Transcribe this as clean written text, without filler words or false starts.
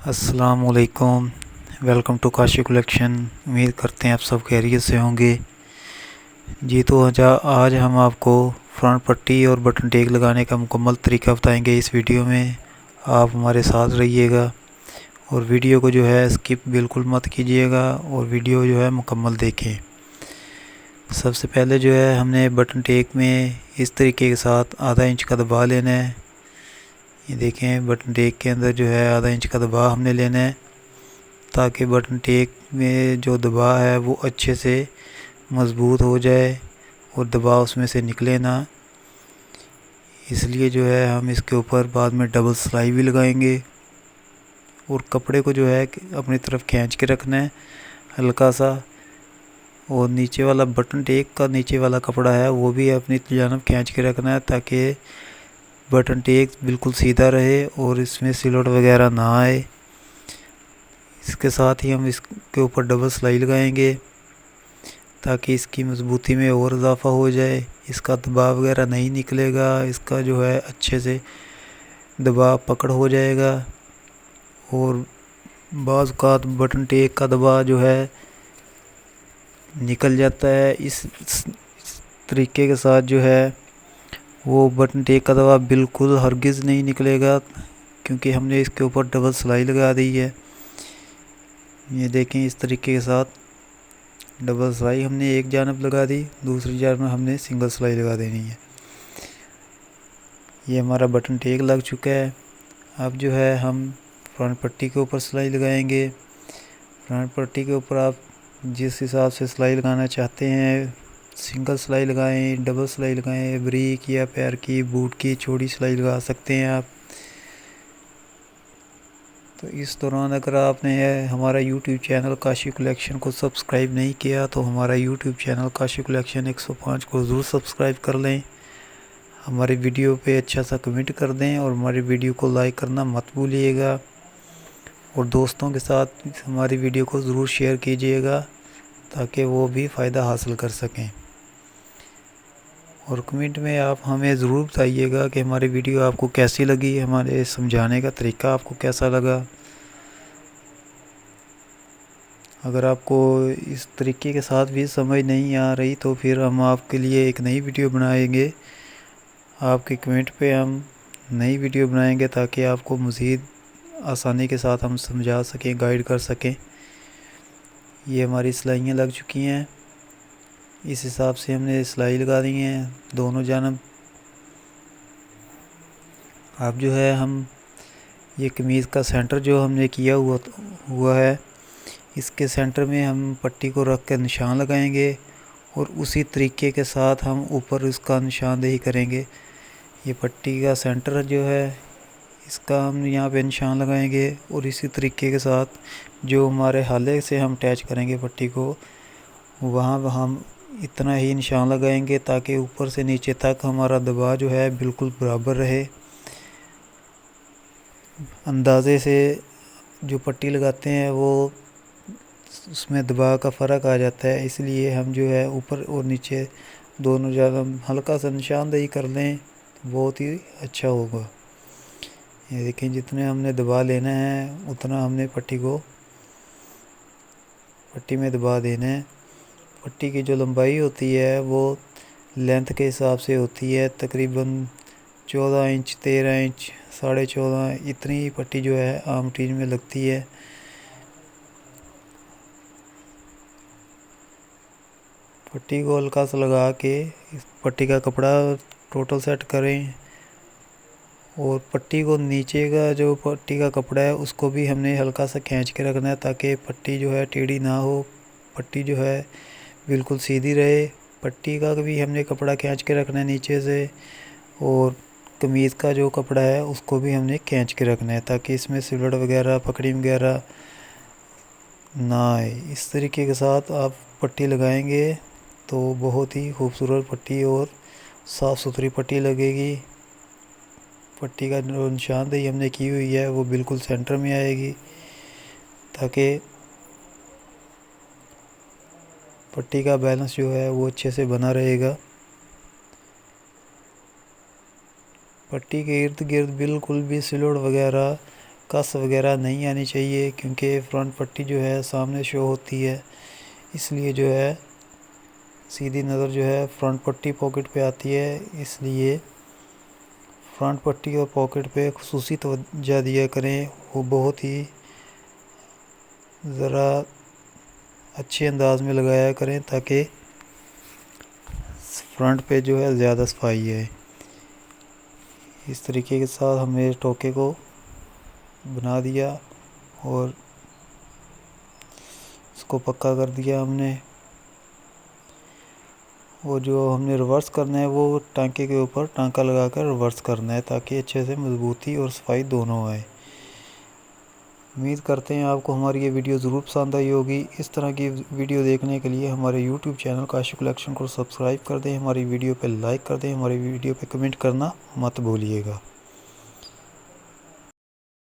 السلام علیکم، welcome to Kashi collection. امید کرتے ہیں آپ سب خیریت سے ہوں گے جی۔ تو آج ہم آپ کو فرنٹ پٹی اور بٹن ٹیک لگانے کا مکمل طریقہ بتائیں گے اس ویڈیو میں۔ آپ ہمارے ساتھ رہیے گا اور ویڈیو کو جو ہے اسکپ بالکل مت کیجیے گا اور ویڈیو جو ہے مکمل دیکھیں۔ سب سے پہلے جو ہے ہم نے بٹن ٹیک میں اس طریقے کے ساتھ آدھا انچ کا دبا لینا ہے۔ یہ دیکھیں بٹن ٹیک کے اندر جو ہے آدھا انچ کا دبا ہم نے لینا ہے تاکہ بٹن ٹیک میں جو دبا ہے وہ اچھے سے مضبوط ہو جائے اور دبا اس میں سے نکلے نہ۔ اس لیے جو ہے ہم اس کے اوپر بعد میں ڈبل سلائی بھی لگائیں گے اور کپڑے کو جو ہے اپنی طرف کھینچ کے رکھنا ہے ہلکا سا، اور نیچے والا بٹن ٹیک کا نیچے والا کپڑا ہے وہ بھی اپنی جانب کھینچ کے رکھنا ہے تاکہ بٹن ٹیک بالکل سیدھا رہے اور اس میں سلوٹ وغیرہ نہ آئے۔ اس کے ساتھ ہی ہم اس کے اوپر ڈبل سلائی لگائیں گے تاکہ اس کی مضبوطی میں اور اضافہ ہو جائے، اس کا دباؤ وغیرہ نہیں نکلے گا، اس کا جو ہے اچھے سے دباؤ پکڑ ہو جائے گا۔ اور بعض اوقات بٹن ٹیک کا دباؤ جو ہے نکل جاتا ہے، اس طریقے کے ساتھ جو ہے وہ بٹن ٹیک کا دباؤ بالکل ہرگز نہیں نکلے گا کیونکہ ہم نے اس کے اوپر ڈبل سلائی لگا دی ہے۔ یہ دیکھیں اس طریقے کے ساتھ ڈبل سلائی ہم نے ایک جانب لگا دی، دوسری جانب ہم نے سنگل سلائی لگا دینی ہے۔ یہ ہمارا بٹن ٹیک لگ چکا ہے۔ اب جو ہے ہم فرنٹ پٹی کے اوپر سلائی لگائیں گے۔ فرنٹ پٹی کے اوپر آپ جس حساب سے سلائی لگانا چاہتے ہیں، سنگل سلائی لگائیں، ڈبل سلائی لگائیں، بریک یا پیر کی بوٹ کی چھوٹی سلائی لگا سکتے ہیں آپ۔ تو اس دوران اگر آپ نے ہمارا یوٹیوب چینل کاشی کلیکشن کو سبسکرائب نہیں کیا تو ہمارا یوٹیوب چینل کاشی کلیکشن 105 کو ضرور سبسکرائب کر لیں، ہماری ویڈیو پہ اچھا سا کمنٹ کر دیں اور ہماری ویڈیو کو لائک کرنا مت بھولیے گا، اور دوستوں کے ساتھ ہماری ویڈیو کو ضرور شیئر کیجیے گا تاکہ وہ بھی فائدہ حاصل کر سکیں۔ اور کمنٹ میں آپ ہمیں ضرور بتائیے گا کہ ہماری ویڈیو آپ کو کیسی لگی، ہمارے سمجھانے کا طریقہ آپ کو کیسا لگا۔ اگر آپ کو اس طریقے کے ساتھ بھی سمجھ نہیں آ رہی تو پھر ہم آپ کے لیے ایک نئی ویڈیو بنائیں گے، آپ کے کمنٹ پہ ہم نئی ویڈیو بنائیں گے تاکہ آپ کو مزید آسانی کے ساتھ ہم سمجھا سکیں، گائیڈ کر سکیں۔ یہ ہماری سلائیاں لگ چکی ہیں، اس حساب سے ہم نے سلائی لگا دی ہیں دونوں جانب۔ اب جو ہے ہم یہ قمیض کا سینٹر جو ہم نے کیا ہوا ہے، اس کے سینٹر میں ہم پٹی کو رکھ کے نشان لگائیں گے اور اسی طریقے کے ساتھ ہم اوپر اس کا نشاندہی کریں گے۔ یہ پٹی کا سینٹر جو ہے اس کا ہم یہاں پہ نشان لگائیں گے اور اسی طریقے کے ساتھ جو ہمارے حالے سے ہم اٹیچ کریں گے پٹی کو، وہاں ہم اتنا ہی نشان لگائیں گے تاکہ اوپر سے نیچے تک ہمارا دباؤ جو ہے بالکل برابر رہے۔ اندازے سے جو پٹی لگاتے ہیں وہ اس میں دباؤ کا فرق آ جاتا ہے، اس لیے ہم جو ہے اوپر اور نیچے دونوں جانب ہلکا سا نشاندہی کر لیں، بہت ہی اچھا ہوگا۔ یہ دیکھیں جتنے ہم نے دبا لینا ہے اتنا ہم نے پٹی میں دبا دینا ہے۔ پٹی کی جو لمبائی ہوتی ہے وہ لینتھ کے حساب سے ہوتی ہے، تقریباً 14 انچ 13 انچ 14.5 اتنی پٹی جو ہے عام ٹیج میں لگتی ہے۔ پٹی کو ہلکا سا لگا کے پٹی کا کپڑا ٹوٹل سیٹ کریں، اور پٹی کو نیچے کا جو پٹی کا کپڑا ہے اس کو بھی ہم نے ہلکا سا کھینچ کے رکھنا ہے تاکہ پٹی جو ہے ٹیڑھی نہ ہو، پٹی جو ہے بالکل سیدھی رہے۔ پٹی کا بھی ہم نے کپڑا کھینچ کے رکھنا ہے نیچے سے، اور قمیض کا جو کپڑا ہے اس کو بھی ہم نے کھینچ کے رکھنا ہے تاکہ اس میں سلوٹ وغیرہ پکڑی وغیرہ نہ آئے۔ اس طریقے کے ساتھ آپ پٹی لگائیں گے تو بہت ہی خوبصورت پٹی اور صاف ستھری پٹی لگے گی۔ پٹی کا جو نشاندہی ہم نے کی ہوئی ہے وہ بالکل سینٹر میں آئے گی تاکہ پٹی کا بیلنس جو ہے وہ اچھے سے بنا رہے گا۔ پٹی کے ارد گرد بالکل بھی سلوٹ وغیرہ کس وغیرہ نہیں آنی چاہیے، کیونکہ فرنٹ پٹی جو ہے سامنے شو ہوتی ہے، اس لیے جو ہے سیدھی نظر جو ہے فرنٹ پٹی پاکٹ پہ آتی ہے، اس لیے فرنٹ پٹی اور پاکٹ پہ خصوصی توجہ دیا کریں، وہ بہت ہی ذرا اچھے انداز میں لگایا کریں تاکہ فرنٹ پہ جو ہے زیادہ صفائی ہے۔ اس طریقے کے ساتھ ہم نے ٹوکے کو بنا دیا اور اس کو پکا کر دیا ہم نے، اور جو ہم نے ریورس کرنا ہے وہ ٹانکے کے اوپر ٹانکا لگا کر ریورس کرنا ہے تاکہ اچھے سے مضبوطی اور صفائی دونوں آئے۔ امید کرتے ہیں آپ کو ہماری یہ ویڈیو ضرور پسند آئی ہوگی۔ اس طرح کی ویڈیو دیکھنے کے لیے ہمارے یوٹیوب چینل کاشف کلیکشن کو سبسکرائب کر دیں، ہماری ویڈیو پہ لائک کر دیں، ہماری ویڈیو پہ کمنٹ کرنا مت بھولیے گا۔